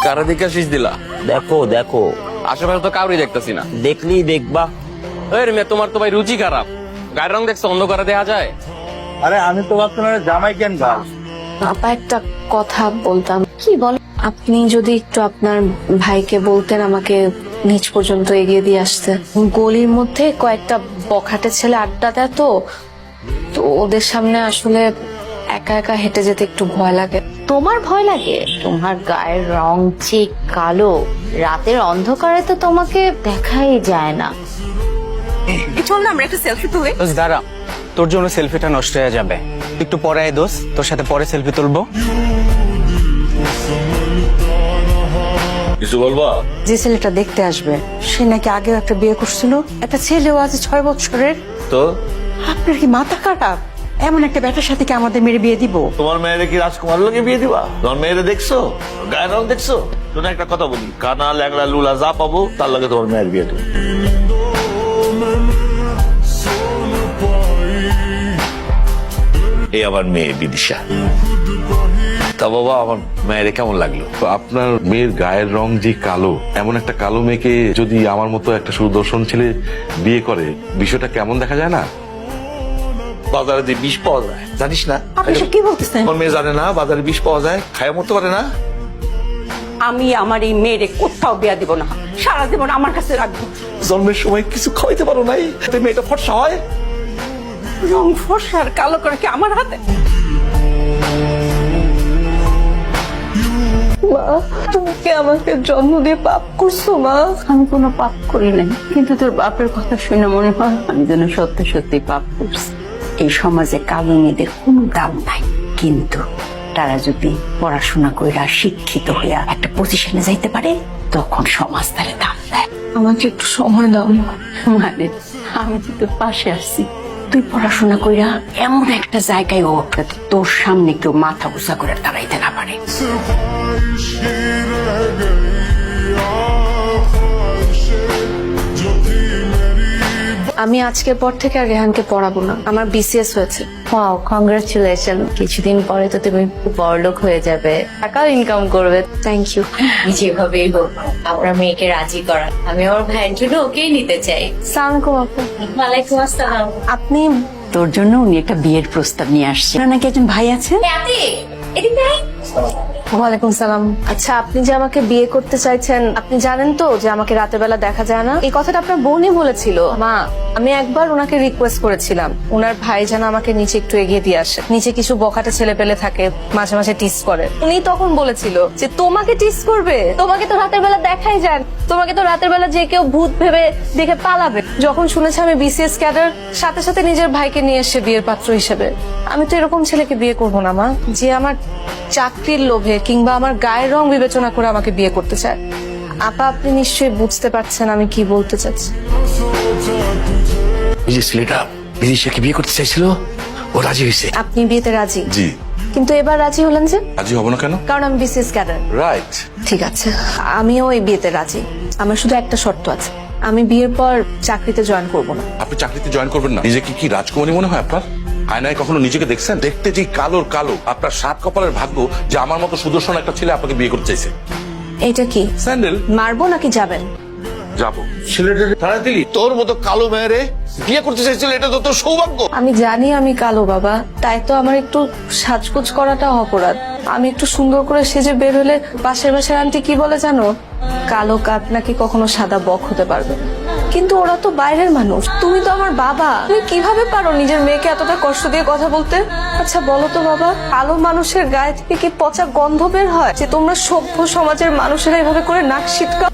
কারা দিকে শীষ দিলা? দেখো দেখো, আশেপাশে তো কাউরি দেখতেছি না। দেখলেই দেখবা। এই মেয়ে, তোমার তো ভাই রুচি খারাপ। গায়ের রং দেখছো, অন্ধকারে দেখা যায়। আরে আমি তো ভাবছিলাম জামাই কেন গাল। আপা একটা কথা বলতাম। কি বল? আপনি যদি একটু আপনার ভাইকে বলতেন আমাকে নিচ পর্যন্ত এগিয়ে দিয়ে আসতে। গলির মধ্যে কয়েকটা বখাটে ছেলে আড্ডা দেয়, তো তো ওদের সামনে আসলে একা একা হেঁটে যেতে একটু ভয় লাগে। তোমার ভয় লাগে? তোমার গায়ের রং যে কালো, রাতের অন্ধকারে তো তোমাকে দেখাই যায় না। চল না আমরা একটা সেলফি তুলি। দাঁড়া, তোর জন্য সেলফিটা নষ্ট হয়ে যাবে। একটু পরে আয় দোস্ত, তোর সাথে পরে সেলফি তুলবো। কিছু বলবা? যে ছেলেটা দেখতে আসবে সে নাকি আগেও একটা বিয়ে করছিল, একটা ছেলেও আছে 6 বছরের। তো আপনার কি মাথা খারাপ? এমন একটা ব্যাটার সাথে কি আমাদের মেরে বিয়ে দিব? তোমার মেয়েরে কি রাজকুমার লোকে বিয়ে দিবা? তোমার মেয়েরে দেখছো? গায়ের রং দেখছো? তুমি একটা কথা বলি, কানা ল্যাংড়া লুলা যা পাবো তার লাগে তোমার মেয়ের বিয়ে দেবো। এই আমার মেয়ে বিদিশা। তা বাবা, আমার মেয়েরে কেমন লাগলো? তো আপনার মেয়ের গায়ের রং যে কালো, এমন একটা কালো মেয়েকে যদি আমার মতো একটা সুদর্শন ছেলে বিয়ে করে, বিষয়টা কেমন দেখা যায় না? বাজারে যে বিষ পাওয়া যায় জানিস না? আপনি সব কি বলতেছেন? আমার মেয়ে জানে না বাজারে বিষ পাওয়া যায়, খায় মরতে পারে না। আমি আমার এই মেয়েরে কোথাও বিয়ে দিব না, সারা জীবন আমার কাছে রাখবো। জন্মের সময় কিছু খাওয়াইতে পারো নাই, এতে মেয়েটা ফর্সা হয়। রং ফর্সা আর কালো করে কি আমার হাতে? মা, তুমি কি আমাকে জন্ম দিয়ে পাপ করছো মা? আমি কোনো পাপ করি নাই, কিন্তু তোর বাপের কথা শুনে মনে হয় আমি যেন সত্যি সত্যি পাপ করছি। এই সমাজে কালো মেয়েদের কোনো দাম নাই, কিন্তু তারা যদি পড়াশোনা কইরা শিক্ষিত হইয়া একটা পজিশনে যাইতে পারে, তখন সমাজ তারে দাম দেয়। আমাকে একটু সময় দাও মা। মানে আমি তো তোর পাশে আসছি, তুই পড়াশোনা কইরা এমন একটা জায়গায় ওঠ যাতে তোর সামনে কেউ মাথা উঁচা করে দাঁড়াইতে না পারে। আমি আজকের পর থেকে আর রেহানকে পড়াবো না। আমার বিসিএস হয়েছে। Wow, congratulation. কিছুদিন পরে তো তুমি বড়লোক হয়ে যাবে, টাকাও ইনকাম করবে। Thank you. যেভাবেই হোক আপনার মেয়েকে রাজি করা। আমি আমার ভাইয়ের জন্য ওকেই নিতে চাই। সালাম আপু। ওয়ালাইকুম আসসালাম। আপনি তোর জন্য উনি একটা বিয়ের প্রস্তাব নিয়ে আসছে। আপনার নাকি একজন ভাই আছেন? ওয়ালাইকুম সালাম। আচ্ছা, আপনি যে আমাকে বিয়ে করতে চাইছেন, আপনি জানেন তো যে আমাকে রাতের বেলা দেখা যায় না? এই কথাটা আপনার বোনই বলেছিল। মা, আমি একবার ওনাকে রিকোয়েস্ট করেছিলাম ওনার ভাই যেন আমাকে নিচে একটু এগিয়ে দিয়ে আসে। নিচে কিছু বখাটে ছেলে পেলে থাকে, মাঝে মাঝে টিস করে। উনি তখন বলেছিল যে তোমাকে টিস করবে? তোমাকে তো রাতের বেলা দেখাই যায়, তোমাকে তো রাতের বেলা যে কেউ ভূত ভেবে দেখে পালাবে। যখন শুনেছে আমি বিসিএস ক্যাডার, সাথে সাথে নিজের ভাইকে নিয়ে এসে বিয়ের পাত্র হিসেবে। আমি তো এরকম ছেলেকে বিয়ে করবো না মা, যে আমার চাকরির লোভে কিংবা আমার গায়ের রং বিবেচনা করে আমাকে বিয়ে করতে চায়। আপা, আপনি নিশ্চয়ই বুঝতে পারছেন আমি কি বলতে চাচ্ছি। ওই যে ছেলেটা বিদিশাকে বিয়ে করতে চাইছিল, ও রাজি হয়েছে। আপনি বিয়েতে রাজি? জি। কিন্তু এবার রাজি হলেন যে? রাজি হব না কেন? কারণ আমি বিসিএস ক্যাডার। রাইট। ঠিক আছে, আমিও এই বিয়েতে রাজি। আমার শুধু একটা শর্ত আছে, আমি বিয়ের পর চাকরিতে জয়েন করব না। আপনি চাকরিতে জয়েন করবেন না? নিজেকে কি রাজকুমারী মনে হয় আপনার? আয়নায় কখনো নিজেকে দেখছেন? দেখতে যে কালোর কালো। আপনার 7 কপালের ভাগ্য যে আমার মতো সুদর্শন একটা ছেলে আপনাকে বিয়ে করতে চাইছে। এইটা কি স্যান্ডেল। মারবো নাকি যাবেন? যাবো। ছেলেটা তারা দিলি তোর মতো কালো মেয়েরে বিয়ে করতে চাইছিল, এটা তো তোর সৌভাগ্য। আমি জানি আমি কালো বাবা, তাই তো আমার একটু সাজগোজ করাটা অপরাধ। আমি একটু সুন্দর করে সেজে বের হলে পাশের বাসার আন্টি কি বলে জানো? কালো কাক নাকি কখনো সাদা বক হতে পারবে না। কিন্তু ওরা তো বাইরের মানুষ, তুমি তো আমার বাবা। তুমি কিভাবে পারো নিজের মেয়েকে এতটা কষ্ট দিয়ে কথা বলতে? আচ্ছা বলো তো বাবা, কালো মানুষের গায়ে থেকে কি পচা গন্ধ বের হয় যে তোমরা সভ্য সমাজের মানুষেরা এভাবে করে নাক সিটকা?